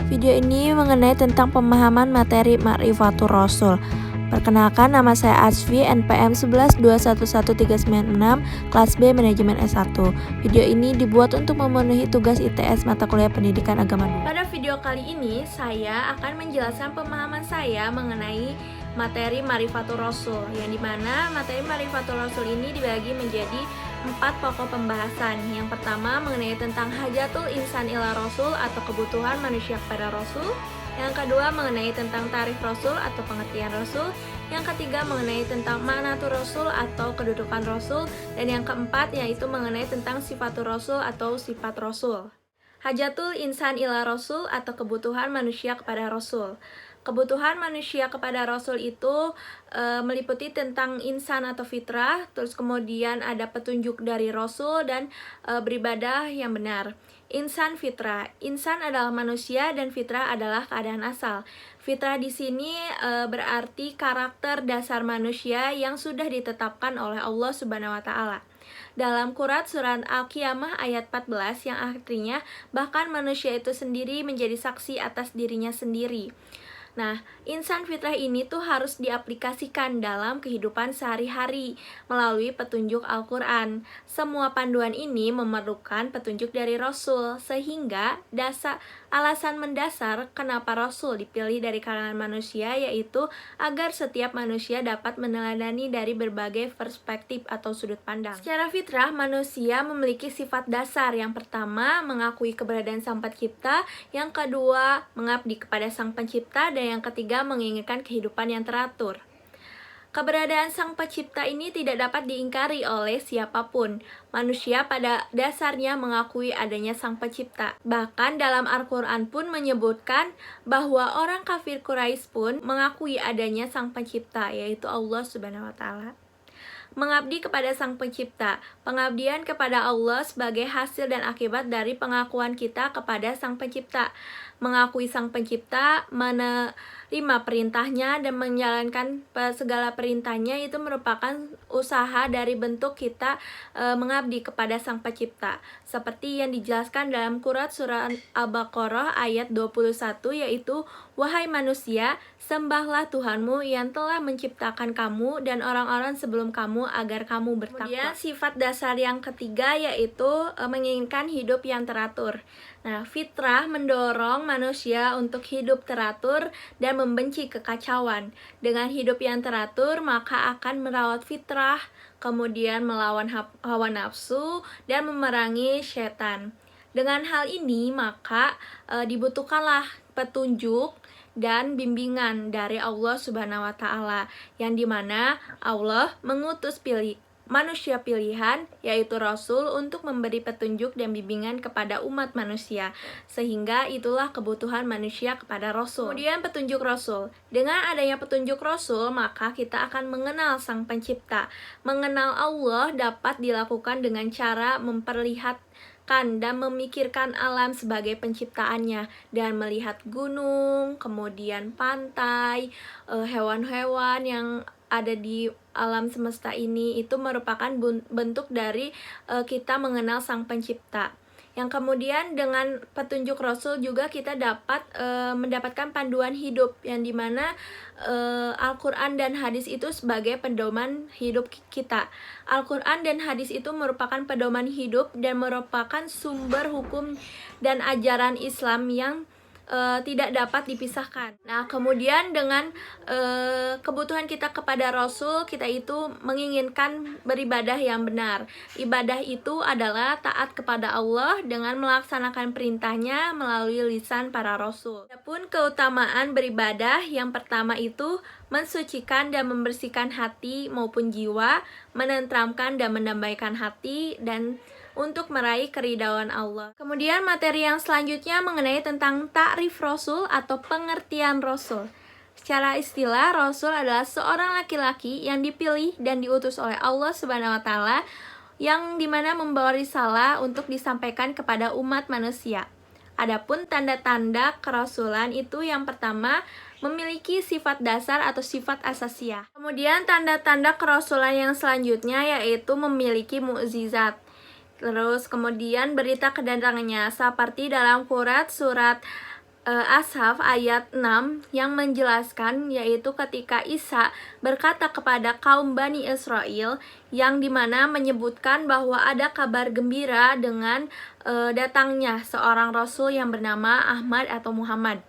Video ini mengenai tentang pemahaman materi Ma'rifatur Rasul. Perkenalkan, nama saya Asfi, NPM 11211396, kelas B Manajemen S1. Video ini dibuat untuk memenuhi tugas ITS mata kuliah Pendidikan Agama 2. Pada video kali ini, saya akan menjelaskan pemahaman saya mengenai materi Ma'rifatur Rasul, yang dimana materi Ma'rifatur Rasul ini dibagi menjadi 4 pokok pembahasan. Yang pertama mengenai tentang hajatul insan ila Rasul atau kebutuhan manusia kepada Rasul. Yang kedua mengenai tentang tarif Rasul atau pengertian Rasul. Yang ketiga mengenai tentang ma'natur Rasul atau kedudukan Rasul. Dan yang keempat yaitu mengenai tentang sifatur Rasul atau sifat Rasul. Hajatul insan ila Rasul atau kebutuhan manusia kepada Rasul. Kebutuhan manusia kepada Rasul itu meliputi tentang insan atau fitrah, terus kemudian ada petunjuk dari Rasul dan beribadah yang benar. Insan fitrah, insan adalah manusia dan fitrah adalah keadaan asal. Fitrah di sini berarti karakter dasar manusia yang sudah ditetapkan oleh Allah Subhanahu wa taala. Dalam surat Al-Qiyamah ayat 14 yang artinya bahkan manusia itu sendiri menjadi saksi atas dirinya sendiri. Nah, insan fitrah ini tuh harus diaplikasikan dalam kehidupan sehari-hari melalui petunjuk Al-Quran. Semua panduan ini memerlukan petunjuk dari Rasul, sehingga alasan mendasar kenapa Rasul dipilih dari kalangan manusia yaitu agar setiap manusia dapat meneladani dari berbagai perspektif atau sudut pandang. Secara fitrah, manusia memiliki sifat dasar. Yang pertama, mengakui keberadaan Sang Pencipta. Yang kedua, mengabdi kepada Sang Pencipta. Dan yang ketiga, menginginkan kehidupan yang teratur. Keberadaan Sang Pencipta ini tidak dapat diingkari oleh siapapun. Manusia pada dasarnya mengakui adanya Sang Pencipta. Bahkan dalam Al-Quran pun menyebutkan bahwa orang kafir Quraisy pun mengakui adanya Sang Pencipta, yaitu Allah Subhanahu wa taala. Mengabdi kepada Sang Pencipta. Pengabdian kepada Allah sebagai hasil dan akibat dari pengakuan kita kepada Sang Pencipta. Mengakui Sang Pencipta, menerima perintahnya dan menjalankan segala perintahnya itu merupakan usaha dari bentuk kita mengabdi kepada Sang Pencipta. Seperti yang dijelaskan dalam surat Al-Baqarah ayat 21, yaitu wahai manusia, sembahlah Tuhanmu yang telah menciptakan kamu dan orang-orang sebelum kamu agar kamu bertakwa. Kemudian sifat dasar yang ketiga yaitu menginginkan hidup yang teratur. Nah, fitrah mendorong manusia untuk hidup teratur dan membenci kekacauan. Dengan hidup yang teratur, maka akan merawat fitrah, kemudian melawan hawa nafsu, dan memerangi setan. Dengan hal ini, maka dibutuhkanlah petunjuk dan bimbingan dari Allah Subhanahu wa taala, yang dimana Allah mengutus manusia pilihan, yaitu Rasul, untuk memberi petunjuk dan bimbingan kepada umat manusia, sehingga itulah kebutuhan manusia kepada Rasul. Kemudian petunjuk Rasul. Dengan adanya petunjuk Rasul, maka kita akan mengenal Sang Pencipta. Mengenal Allah dapat dilakukan dengan cara memperlihatkan dan memikirkan alam sebagai penciptaannya, dan melihat gunung, kemudian pantai, hewan-hewan yang ada di alam semesta ini, itu merupakan bentuk dari kita mengenal Sang Pencipta. Yang kemudian dengan petunjuk Rasul juga kita dapat mendapatkan panduan hidup, yang dimana Al-Quran dan hadis itu sebagai pedoman hidup kita. Al-Quran dan hadis itu merupakan pedoman hidup dan merupakan sumber hukum dan ajaran Islam yang tidak dapat dipisahkan. Nah, kemudian dengan kebutuhan kita kepada Rasul, kita itu menginginkan beribadah yang benar. Ibadah itu adalah taat kepada Allah dengan melaksanakan perintahnya melalui lisan para Rasul. Adapun keutamaan beribadah, yang pertama itu mensucikan dan membersihkan hati maupun jiwa, menenteramkan dan mendamaikan hati, dan untuk meraih keridhaan Allah. Kemudian materi yang selanjutnya mengenai tentang ta'rif Rasul atau pengertian Rasul. Secara istilah, Rasul adalah seorang laki-laki yang dipilih dan diutus oleh Allah Subhanahu wa taala, yang dimana membawa risalah untuk disampaikan kepada umat manusia. Adapun tanda-tanda kerasulan itu, yang pertama memiliki sifat dasar atau sifat asasiyah. Kemudian tanda-tanda kerasulan yang selanjutnya yaitu memiliki mukjizat. Terus kemudian berita kedatangannya seperti dalam surat Ashaf ayat 6 yang menjelaskan, yaitu ketika Isa berkata kepada kaum Bani Israel, yang dimana menyebutkan bahwa ada kabar gembira dengan datangnya seorang rasul yang bernama Ahmad atau Muhammad.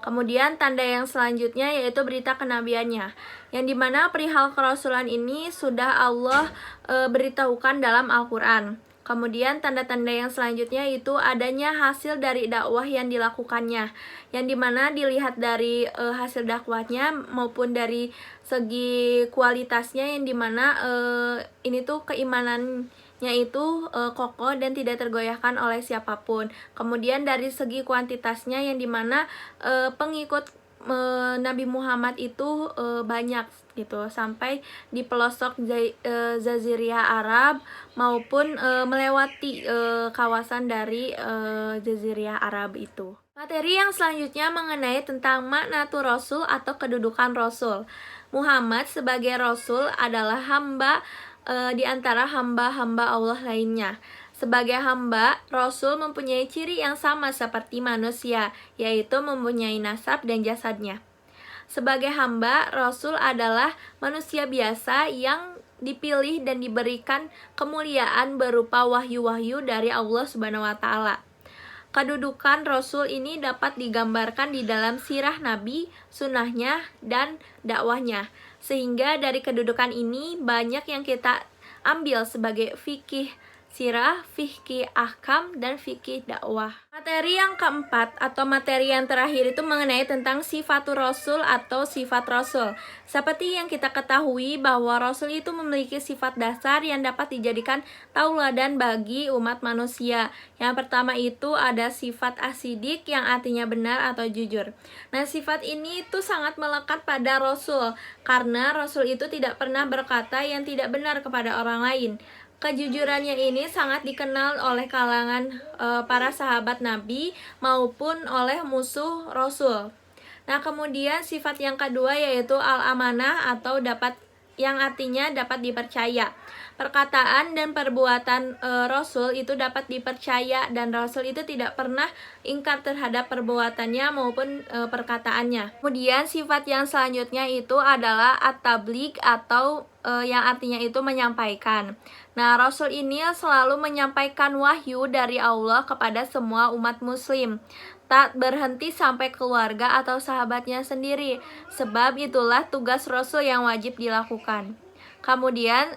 Kemudian tanda yang selanjutnya yaitu berita kenabiannya, yang dimana perihal kerasulan ini sudah Allah beritahukan dalam Al-Quran. Kemudian tanda-tanda yang selanjutnya itu adanya hasil dari dakwah yang dilakukannya, yang dimana dilihat dari hasil dakwahnya maupun dari segi kualitasnya, yang dimana ini tuh keimanannya itu kokoh dan tidak tergoyahkan oleh siapapun. Kemudian dari segi kuantitasnya, yang dimana pengikut Nabi Muhammad itu banyak gitu, sampai di pelosok Jazirah Arab maupun melewati kawasan dari Jazirah Arab itu. Materi yang selanjutnya mengenai tentang makna Rasul atau kedudukan Rasul. Muhammad sebagai Rasul adalah hamba di antara hamba-hamba Allah lainnya. Sebagai hamba, Rasul mempunyai ciri yang sama seperti manusia, yaitu mempunyai nasab dan jasadnya. Sebagai hamba, Rasul adalah manusia biasa yang dipilih dan diberikan kemuliaan berupa wahyu-wahyu dari Allah Subhanahu wa Ta'ala. Kedudukan Rasul ini dapat digambarkan di dalam sirah Nabi, sunnahnya, dan dakwahnya. Sehingga dari kedudukan ini banyak yang kita ambil sebagai fikih sirah, fikih ahkam, dan fikih dakwah. Materi yang keempat atau materi yang terakhir itu mengenai tentang sifatur Rasul atau sifat Rasul. Seperti yang kita ketahui bahwa Rasul itu memiliki sifat dasar yang dapat dijadikan tauladan bagi umat manusia. Yang pertama itu ada sifat asidik yang artinya benar atau jujur. Nah, sifat ini itu sangat melekat pada Rasul karena Rasul itu tidak pernah berkata yang tidak benar kepada orang lain. Kejujurannya ini sangat dikenal oleh kalangan para sahabat Nabi maupun oleh musuh Rasul. Nah, kemudian sifat yang kedua yaitu al-amanah atau yang artinya dapat dipercaya. Perkataan dan perbuatan Rasul itu dapat dipercaya dan Rasul itu tidak pernah ingkar terhadap perbuatannya maupun perkataannya. Kemudian sifat yang selanjutnya itu adalah at-tabligh atau yang artinya itu menyampaikan. Nah, Rasul ini selalu menyampaikan wahyu dari Allah kepada semua umat muslim, tak berhenti sampai keluarga atau sahabatnya sendiri. Sebab itulah tugas Rasul yang wajib dilakukan. Kemudian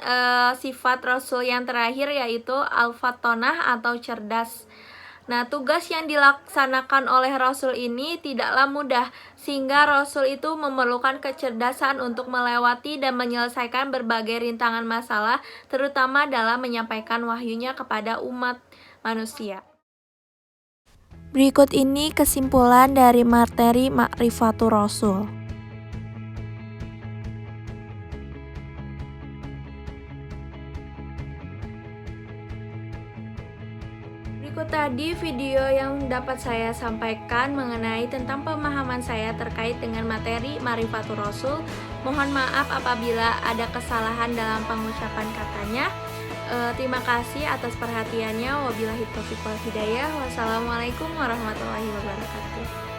sifat Rasul yang terakhir yaitu al-fatonah atau cerdas. Nah, tugas yang dilaksanakan oleh Rasul ini tidaklah mudah, sehingga Rasul itu memerlukan kecerdasan untuk melewati dan menyelesaikan berbagai rintangan masalah, terutama dalam menyampaikan wahyunya kepada umat manusia. Berikut ini kesimpulan dari materi Ma'rifatur Rasul. Berikut tadi video yang dapat saya sampaikan mengenai tentang pemahaman saya terkait dengan materi Ma'rifatur Rasul. Mohon maaf apabila ada kesalahan dalam pengucapan katanya. Terima kasih atas perhatiannya. Wabillahi taufiq wal hidayah. Wassalamualaikum warahmatullahi wabarakatuh.